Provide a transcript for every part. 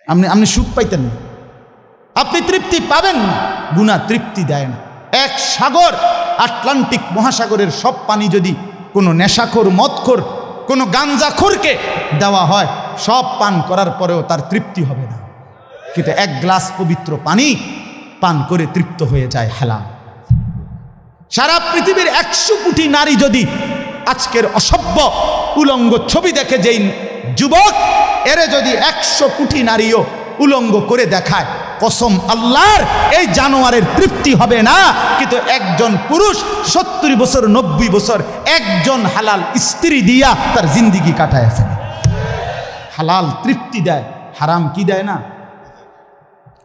আপনি সুখ পাইতেন না, আপনি তৃপ্তি পাবেন না। গুনাহ তৃপ্তি দেয় না। এক সাগর, আটলান্টিক মহাসাগরের সব পানি যদি কোনো নেশাখোর, মদখোর, কোনো গাঞ্জাখোরকে দেওয়া হয়, সব পান করার পরেও তার তৃপ্তি হবে না। কিন্তু এক গ্লাস পবিত্র পানি পান করে তৃপ্ত হয়ে যায় হালাল। সারা পৃথিবীর 100 কোটি নারী যদি আজকের অসভ্য উলঙ্গ ছবি দেখে, যেই যুবক এরে যদি 100 কোটি নারীও উলঙ্গ করে দেখায়, কসম আল্লাহর, এই জানোয়ারের তৃপ্তি হবে না। কিন্তু একজন পুরুষ 70 বছর 90 বছর একজন হালাল স্ত্রী দিয়া তার জিন্দিগি কাটায় ফেলে। হালাল তৃপ্তি দেয়, হারাম কি দেয় না।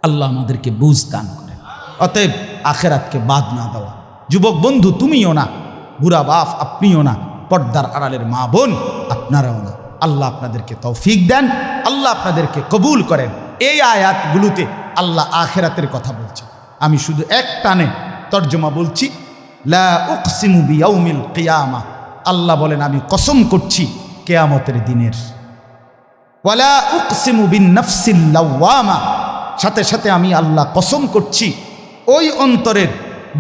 আল্লাহ আমাদেরকে বুঝ দান করে। অতএব আখেরাতকে বাদ না দেওয়া। যুবক বন্ধু তুমিও না, বুড়া বাপ আপনিও না, পর্দার আড়ালের মা বোন আপনারাও না। আল্লাহ আপনাদেরকে তৌফিক দেন, আল্লাহ আপনাদেরকে কবুল করেন। এই আয়াতগুলোতে আল্লাহ আখেরাতের কথা বলছে। আমি শুধু এক টানে তর্জমা বলছি। লা উকসিমু বিয়াউমিল কিয়ামা, আল্লাহ বলেন আমি কসম করছি কিয়ামতের দিনের। ওয়ালা উকসিমু বিন নাফসিল লাওয়ামা, সাথে সাথে আমি আল্লাহ কসম করছি ওই অন্তরের,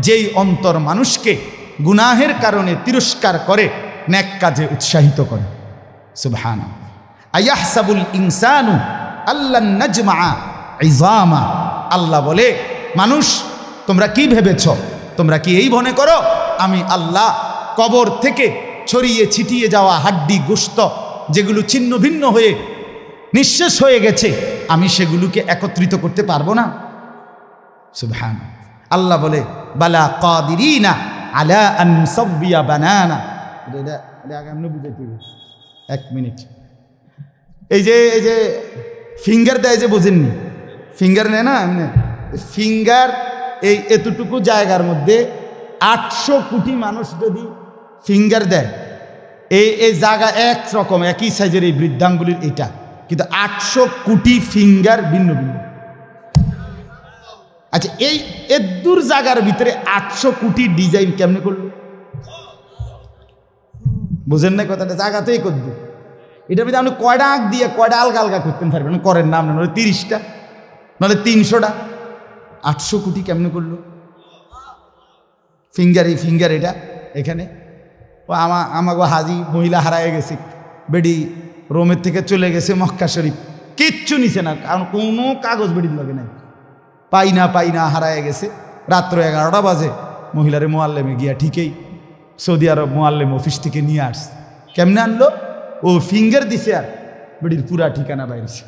যেই অন্তর মানুষকে গুনাহের কারণে তিরস্কার করে, নেক কাজে উৎসাহিত করে। সুবহানাল্লাহ। আয়াহসাবুল ইনসানু আল্লান নাজমা ইজামা, আল্লাহ বলে মানুষ তোমরা কি ভেবেছ, তোমরা কি এই মনে করো আমি আল্লাহ কবর থেকে ছড়িয়ে ছিটিয়ে যাওয়া হাড্ডি গোশত যেগুলো ছিন্ন ভিন্ন হয়ে নিঃশেষ হয়ে গেছে, আমি সেগুলোকে একত্রিত করতে পারবো না? সুবহানাল্লাহ। আল্লাহ বলে বালা কাদিরিনা আলা আন নুসাব্বিয়া বানানা। এক মিনিট, এই যে ফিঙ্গার দেয় যে, বোঝেননি? ফিঙ্গার নেয় না এমনি ফিঙ্গার, এই এতটুকু জায়গার মধ্যে 800 কোটি মানুষ যদি ফিঙ্গার দেয়, এই জায়গা একরকম একই সাইজের এই বৃদ্ধাঙ্গুলির এটা, কিন্তু 800 কোটি ফিঙ্গার ভিন্ন ভিন্ন। আচ্ছা, এই এদুর জায়গার ভিতরে 800 কোটি ডিজাইন কেমনে করলো? বুঝেন না কথাটা? জায়গাতেই করবে। এটার ভিতরে আপনি কয়টা আঁক দিয়ে কয়টা আলগা আলগা করতে পারবেন? করেন না আপনি, নাহলে 30টা, নাহলে 300টা। 800 কোটি কেমনে করলো ফিঙ্গার? এই ফিঙ্গার এটা এখানে ও আমাকে হাজি মহিলা হারায় গেছে, বেডি রোমের থেকে চলে গেছে মক্কা শরীফ, কিচ্ছু নিছে না, কারণ কোনো কাগজ বেডির লাগে নাই, পাই না হারায় গেছে। রাত্র 11টা বাজে মহিলারে মোয়াল্লেমে গিয়া ঠিকই সৌদি আরব মোয়াল্লেম অফিস থেকে নিয়ে আসছে। কেমনে আনলো? ও ফিঙ্গার দিছে আর বেডির পুরা ঠিকানা বাইরেছে।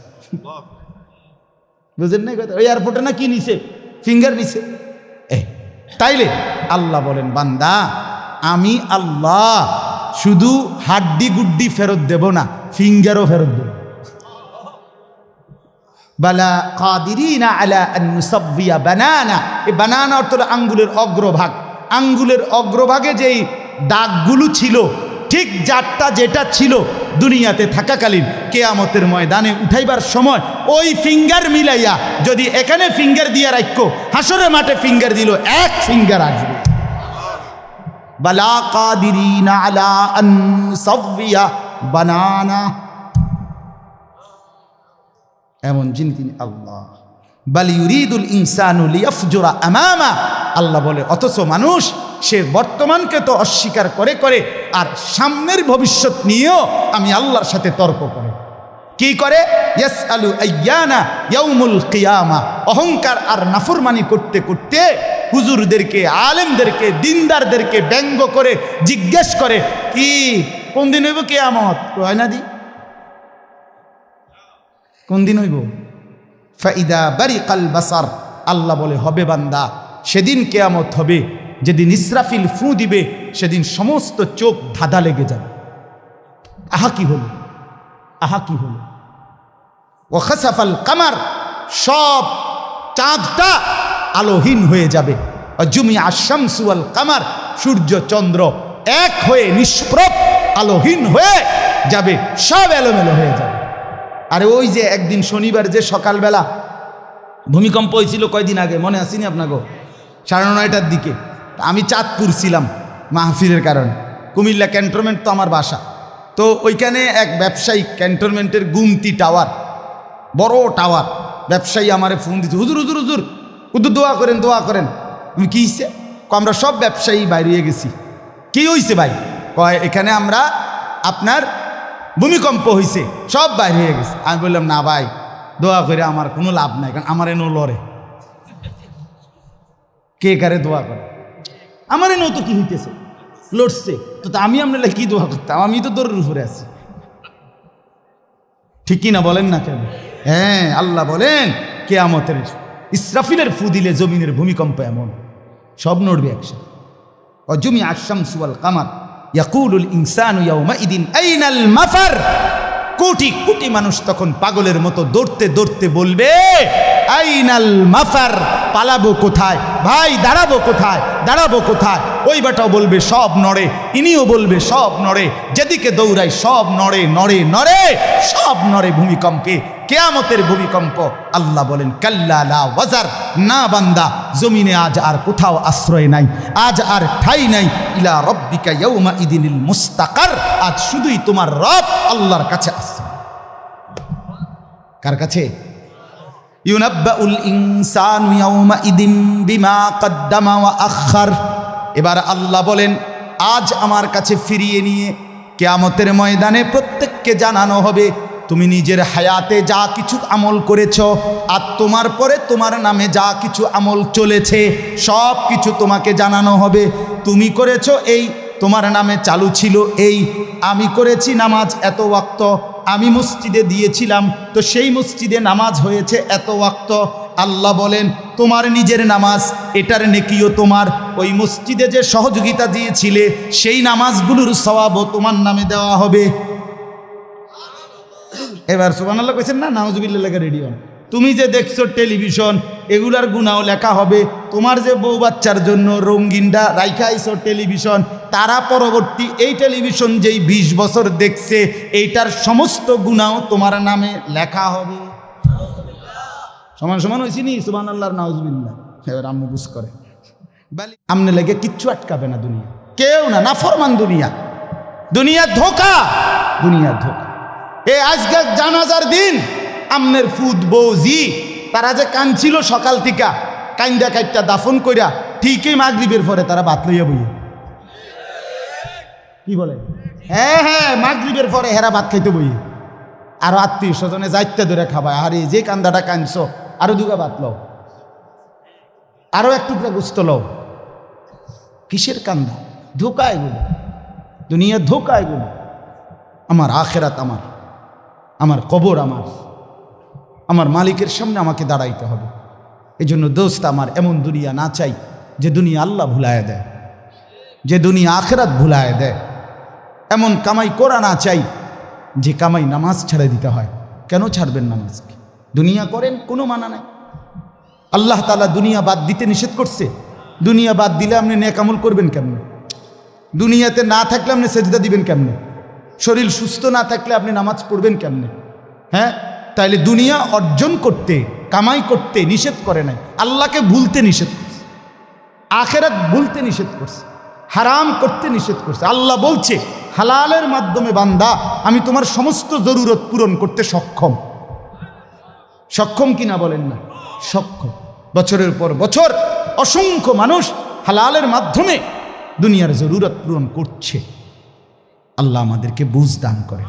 বুঝেন নাই কথা? ওই এয়ারপোর্টে না কি নিছে? ফিঙ্গার নিছে। তাইলে আল্লাহ বলেন বান্দা, আমি আল্লাহ শুধু হাড্ডি গুড্ডি ফেরত দেব না, ফিঙ্গারও ফেরত দেব। বালা কাদিরিনা আলা আন নুসাব্বিয়া বানানা। এই বানানা অর্থ আঙ্গুলের অগ্রভাগ। আঙ্গুলের অগ্রভাগে যেই দাগগুলো ছিল, ঠিক যারটা যেটা ছিল দুনিয়াতে থাকাকালীন, কিয়ামতের ময়দানে উঠাইবার সময় ওই ফিঙ্গার মিলাইয়া যদি এখানে ফিঙ্গার দিয়া রাখো, হাসরের মাঠে ফিঙ্গার দিল, এক ফিঙ্গার আসবে। বালা কাদিরিনা আলা আন নুসাব্বিয়া বানানা, এমন যিনি তিনি আল্লাহ। বাল ইউরিদুল ইনসানু লিয়াফজুরা আমামা, আল্লাহ বলে অথচ মানুষ সে বর্তমানকে তো অস্বীকার করে করে আর সামনের ভবিষ্যৎ নিয়েও আমি আল্লাহর সাথে তর্ক করে। কি করে? ইয়াসআলু আইয়ানা ইয়াউমুল কিয়ামা। অহংকার আর নাফরমানি করতে করতে হুজুরদেরকে, আলেমদেরকে, দিনদারদেরকে ব্যঙ্গ করে জিজ্ঞেস করে, কি কোন দিন হইব কিয়ামত? হয় না দি, কোন দিন হইব? ফাইদা বারিকাল বাসার, আল্লাহ বলে হবে বান্দা, সেদিন কিয়ামত হবে যেদিন ইসরাফিল ফু দিবে, সেদিন সমস্ত চোখ ধাঁধা লেগে যাবে। আহা কি হলো, আহা কি হলো। ও খাসাফাল কামার, সব চাঁদটা আলোহীন হয়ে যাবে। জুমিয়া শামসু ওয়াল কামার, সূর্য চন্দ্র এক হয়ে নিষ্প্রভ আলোহীন হয়ে যাবে, সব এলোমেলো হয়ে যাবে। আরে ওই যে একদিন শনিবার যে সকালবেলা ভূমিকম্প হয়েছিল কয়দিন আগে, মনে আসেনি আপনাকে? 9:30টার দিকে আমি চাঁদপুর ছিলাম মাহফিলের কারণে। কুমিল্লা ক্যান্টনমেন্ট তো আমার বাসা, তো ওইখানে এক ব্যবসায়িক ক্যান্টনমেন্টের গুমতি টাওয়ার, বড় টাওয়ার। ব্যবসায়ী আমারে ফোন দিচ্ছে, হুজুর হুজুর হুজুর হুজুর দোয়া করেন দোয়া করেন। আমি কি হয়েছে? আমরা সব ব্যবসায়ী বাইরে গেছি। কি হয়েছে ভাই? কয় এখানে আমরা আপনার ভূমিকম্প হয়েছে, সব বাইরে হয়ে গেছে। আমি বললাম না ভাই, দোয়া করে আমার কোনো লাভ নাই, কারণ আমার এনো লড়ে। কে কারে দোয়া করে? আমার এনো তো কি হইতেছে, লড়ছে তো, আমি আপনার কি দোয়া করতাম? আমি তো দৌড়ের উপরে আছি। ঠিকই না বলেন না কেন? হ্যাঁ, আল্লাহ বলেন কিয়ামতের ইসরাফিলের ফু দিলে জমিনের ভূমিকম্প এমন সব নড়বে একসাথে। অজুমি আশ-শামসু ওয়াল কামার ইয়াকুলুল ইনসানু ইয়াউমাইদিন আইনাল মাফার। কোটি কোটি মানুষ তখন পাগলের মতো দৌড়তে দৌড়তে বলবে আইনাল মাফার, পালাবো কোথায় ভাই, দাঁড়াবো কোথায়, দাঁড়াবো কোথায়? ওই বেটাও বলবে সব নড়ে, ইনিও বলবে সব নড়ে, যেদিকে দৌড়াই সব নড়ে নড়ে নড়ে, সব নড়ে ভূমিকম্পে, কিয়ামতের ভূমিকম্প। আল্লাহ বলেন কাল্লা লা ওয়াজার, না বান্দা, জমিনে আজ আর কোথাও আশ্রয় নাই, আজ আর ঠাই নাই। ইলা রব্বিকা ইয়াউমা ইদিনিল মুস্তাকার, আজ শুধুই তোমার রব আল্লাহর কাছে আছে। কার কাছে? ইউনাব্বাউল ইনসানু ইয়াউমা ইদিন বিমা কদ্দামা ওয়া আখার। এবার আল্লাহ বলেন আজ আমার কাছে ফিরিয়ে নিয়ে কিয়ামতের ময়দানে প্রত্যেককে জানানো হবে তুমি নিজের হায়াতে যা কিছু আমল করেছ, আর তোমার পরে তোমার নামে যা কিছু আমল চলেছে সব কিছু তোমাকে জানানো হবে। তুমি করেছ এই, তোমার নামে চালু ছিল এই। আমি করেছি নামাজ এত ওয়াক্ত, আমি মসজিদে দিয়েছিলাম তো সেই মসজিদে নামাজ হয়েছে এত ওয়াক্ত। আল্লাহ বলেন তোমার নিজের নামাজ, এটার নেকিও তোমার, ওই মসজিদে যে সহযোগিতা দিয়েছিলে সেই নামাজগুলোর সওয়াবও তোমার নামে দেওয়া হবে। এবার সুবহানাল্লাহ কইছেন না? নাউজুবিল্লাহ লেখা রেডি হন। তুমি যে দেখছো টেলিভিশন, এগুলার গুনাও লেখা হবে। তোমার যে বউ বাচ্চার জন্য রঙিনটা রাইখা আইছো টেলিভিশন, তারা পরবর্তী এই টেলিভিশন যেই 20 বছর দেখছে এইটার সমস্ত গুনাও তোমার নামে লেখা হবে। সমান সমান হয়েছি নি? সুবহানাল্লাহ নাউজুবিল্লাহ। এবার আম্মু বুঝ করে আমনে লেগে কিচ্ছু আটকাবে না দুনিয়া, কেউ না, না ফরমান দুনিয়া, দুনিয়া ধোকা, দুনিয়া ধোকা। এ আজকে জানাজার দিন আমনের ফুদ বৌজি তারা যে কাঁদছিল সকাল থেকে, কাইন্দা কাইটটা দাফন কইরা ঠিকই মাগরিবের পরে তারা ভাত লইয়া বইয়ে। কি বলে? হ্যাঁ হ্যাঁ, মাগরিবের পরে হেরা ভাত খাইতে বইয়ে। আরো আত্মীয় স্বজনে যাইতে ধরে খাবায়, আরে যে কান্দাটা কাঁদছ আরো দুগা ভাত লও, আরো এক টুকরা গুস্ত লও। কিসের কান্দা? ধোকা এগুলো, দুনিয়া ধোকা এগুলো। আমার আখেরাত আমার, আমার কবর আমার, আমার মালিকের সামনে আমাকে দাঁড়াইতে হবে। এই জন্য দোস্ত আমার এমন দুনিয়া না চাই যে দুনিয়া আল্লাহ ভুলায় দেয়, যে দুনিয়া আখেরাত ভুলায় দেয়। এমন কামাই করা না চাই যে কামাই নামাজ ছেড়ে দিতে হয়। কেন ছাড়বেন নামাজকে? দুনিয়া করেন, কোনো মানা নাই। আল্লাহ তাআলা দুনিয়া বাদ দিতে নিষেধ করছে। দুনিয়া বাদ দিলে আপনি নেক আমল করবেন কেমনে? দুনিয়াতে না থাকলে আপনি সেজদা দিবেন কেমনে? শরীর সুস্থ না থাকলে আপনি নামাজ পড়বেন কেমনে? হ্যাঁ, তাইলে দুনিয়া অর্জন করতে, কামাই করতে নিষেধ করে নাই, আল্লাহকে ভুলতে নিষেধ করছে, আখেরাত ভুলতে নিষেধ করছে, হারাম করতে নিষেধ করছে। আল্লাহ বলছে হালালের মাধ্যমে বান্দা আমি তোমার সমস্ত জরুরত পূরণ করতে সক্ষম। সক্ষম কিনা বলেন না? সক্ষম। বছরের পর বছর অসংখ্য মানুষ হালালের মাধ্যমে দুনিয়ার জরুরত পূরণ করছে। আল্লাহ আমাদেরকে বুঝ দান করে।